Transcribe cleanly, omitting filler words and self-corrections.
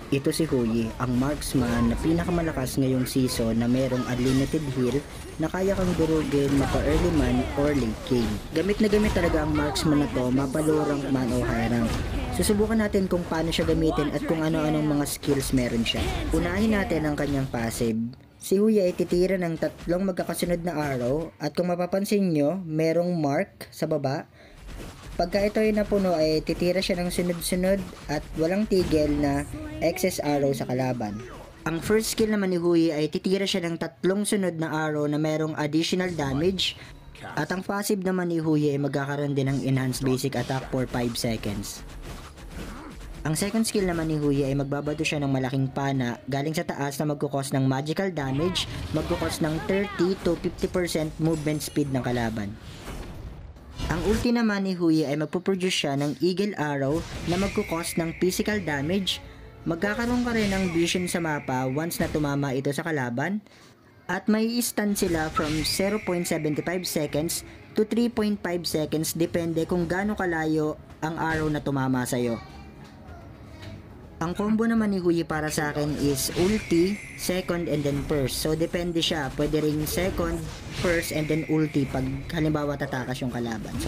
Ito si Huyi, ang marksman na pinakamalakas ngayong season na merong unlimited heal na kaya kang durugin mapa early man or late game. Gamit na gamit talaga ang marksman na to mapa low rank man o high rank. Susubukan natin kung paano siya gamitin at kung ano-anong mga skills meron siya. Unahin natin ang kanyang passive. Si Huyi ay titira ng tatlong magkakasunod na arrow at kung mapapansin nyo, merong mark sa baba. Pagka ito ay napuno ay titira siya ng sunod-sunod at walang tigil na excess arrow sa kalaban. Ang first skill naman ni Huyi ay titira siya ng tatlong sunod na arrow na merong additional damage at ang passive naman ni Huyi ay magkakaroon din ng enhanced basic attack for 5 seconds. Ang second skill naman ni Huyi ay magbabato siya ng malaking pana galing sa taas na magkukos ng magical damage, magkukos ng 30 to 50% movement speed ng kalaban. Ang ulti naman ni Huyi ay magpuproduce siya ng Eagle Arrow na magkukos ng physical damage. Magkakaroon ka rin ng vision sa mapa once na tumama ito sa kalaban. At may stun sila from 0.75 seconds to 3.5 seconds depende kung gaano kalayo ang arrow na tumama sa'yo. Ang combo naman ni Huyi para sa akin is ulti, second, and then first. So depende siya. Pwede ring second, first, and then ulti pag halimbawa tatakas yung kalaban. So,